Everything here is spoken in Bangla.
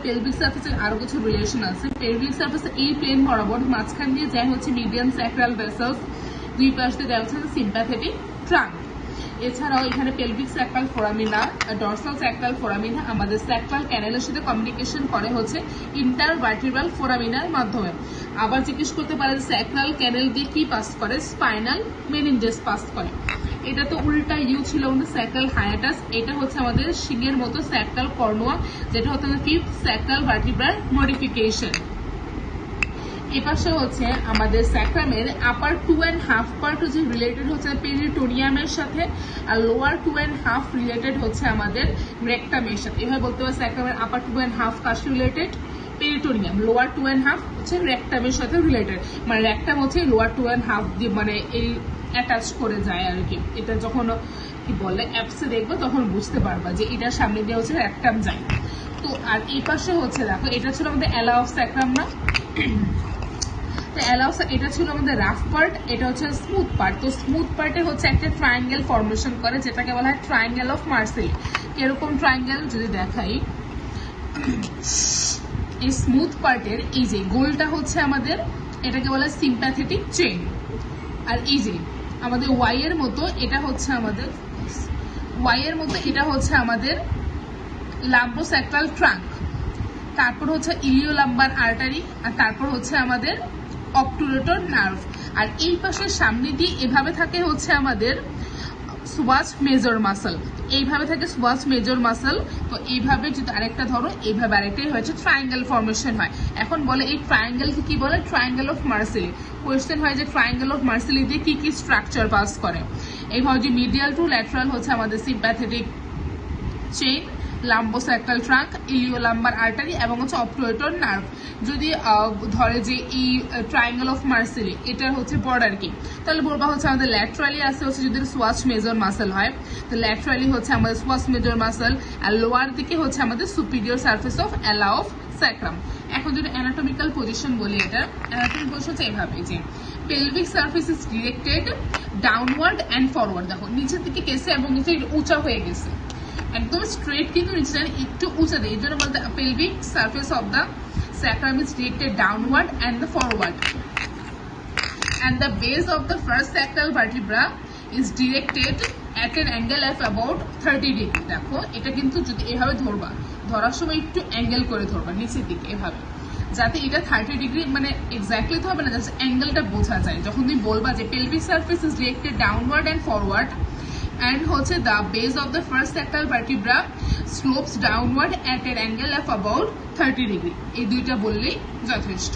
পেলভিক সার্ফেসের আরো কিছু রিলেশন আছে। পেলভিক সার্ফেসে এই প্লেন বরাবর মাঝখান দিয়ে যায় হচ্ছে মিডিয়ান স্যাক্রাল ভেসেলস, দুই পাশ দিয়ে দেওয়া হচ্ছে সিম্প্যাথেটিক ট্রাঙ্ক। এছাড়াও এখানে পেলভিক স্যাক্রাল ফোরামিনা, ডরসাল স্যাক্রাল ফোরামিনা আমাদের স্যাক্রাল ক্যানেলের সাথে কমিউনিকেশন করে হচ্ছে ইন্টারভার্টিব্রাল ফোরামিনার মাধ্যমে। আবার জিজ্ঞেস করতে পারে স্যাক্রাল ক্যানেল দিয়ে কি পাস করে, স্পাইনাল মেনিনজেস পাস করে। এটা তো উল্টা ইউ ছিল আমাদের স্যাক্রাল হায়াটাস, এটা হচ্ছে আমাদের শিংয়ের মতো স্যাক্রাল কর্নোয়া, যেটা হচ্ছে ফিফথ স্যাক্রাল ভার্টিব্রাল মডিফিকেশন। এপাশে হচ্ছে আমাদের স্যাক্রামের আপার 2.5 পার্ট হচ্ছে রিলেটেড হচ্ছে পেরিটোনিয়ামের সাথে, আর লোয়ার 2.5 রিলেটেড হচ্ছে আমাদের রেকটামের সাথে। এভাবে বলতে পারে স্যাক্রামের আপার 2.5 কার রিলেটেড, পেরিটোনিয়াম, লোয়ার 2.5 হচ্ছে রেকটামের সাথে রিলেটেড, মানে রেকটাম হচ্ছে লোয়ার 2.5 দিয়ে মানে এই অ্যাটাচ করে যায় আর কি। এটা যখন কি বলে অ্যাপসে দেখবো তখন বুঝতে পারবা যে এটার সামনে দিয়ে হচ্ছে রেকটাম যায়। তো আর এই পাশে হচ্ছে দেখো এটা ছিল আমাদের অ্যালা অফ স্যাক্রাম না, এটা ছিল আমাদের রাফ পার্ট, এটা হচ্ছে স্মুথ পার্ট। তো স্মুথ পার্টে হচ্ছে একটা ট্রায়াঙ্গেল ফর্মেশন করে যেটাকে বলা হয় ট্রায়াঙ্গেল অফ মার্সেলি। কিরকম ট্রায়াঙ্গেল যদি দেখাই, এই স্মুথ পার্টের এই যে গোলটা হচ্ছে আমাদের, এটাকে বলা হয় সিম্প্যাথেটিক চেইন। আর এই যে আমাদের ওয়াই এর মতো এটা হচ্ছে আমাদের লাম্বোস্যাক্রাল ট্রাঙ্ক, তারপর হচ্ছে ইলিওলাম্বার আর্টারি, আর তারপর হচ্ছে আমাদের অবটুরেটর নার্ভ। আর এই পাশের সামনে দিয়ে এভাবে থাকে হচ্ছে আমাদের সুবাস মেজর মাসল, এইভাবে থাকে সুবাস মেজর মাসল। তো এইভাবে যদি আরেকটা ধরো, এইভাবে আরেকটাই হয়েছে ট্রায়াঙ্গেল ফর্মেশন হয়। এখন বলে এই ট্রায়াঙ্গেলকে কি বলে, ট্রায়াঙ্গেল অফ মার্সেলি। কোয়েশ্চেন হয় যে ট্রায়াঙ্গেল অফ মার্সেলি দিয়ে কি কি স্ট্রাকচার পাস করে। এইভাবে যে মিডিয়াল টু ল্যাটারাল হচ্ছে আমাদের sympathetic chain, lumbosacral trunk, iliolumbar artery এবং হচ্ছে অবটুরেটর নার্ভ। যদি ধরে যে এই ট্রায়াঙ্গেল অফ মার্সেলি এটার হচ্ছে বর্ডার কি, তাহলে বলবা হচ্ছে আমাদের ল্যাটারালি আছে হচ্ছে যদি সোয়াস মেজর মাসল হয়, তো ল্যাটারালি হচ্ছে আমাদের সোয়াস মেজর মাসল, আর লোয়ার দিকে হচ্ছে আমাদের superior surface of ala of sacrum. এখন যদি অ্যানাটমিক্যাল পজিশন বলি, এটা অ্যানাটমিক পজিশন হচ্ছে এইভাবে যে pelvic surface is directed downward and forward. দেখো নিচের দিকে গেছে এবং নিচে উঁচা হয়ে গেছে, একদম স্ট্রেট কিন্তু নিচে একটু উঁচা দেয়, এই জন্য বলতে pelvic surface of the sacrum is directed downward and the forward, and the base of the first sacral vertebra is directed at an angle of about 30 degree. দেখো এটা কিন্তু যদি এভাবে ধরবা, ধরার সময় একটু অ্যাঙ্গেল করে ধরবা নিচের দিকে এভাবে, যাতে এটা 30 ডিগ্রি মানে এক্স্যাক্টলি তো হবে না, জাস্ট অ্যাঙ্গেলটা বোঝা যায়। যখন তুমি বলবা যে pelvic surface is directed downward and forward and হচ্ছে the base of the first sacral vertebra slopes downward at an angle of about 30 degree, এই দুইটা বললেই যথেষ্ট।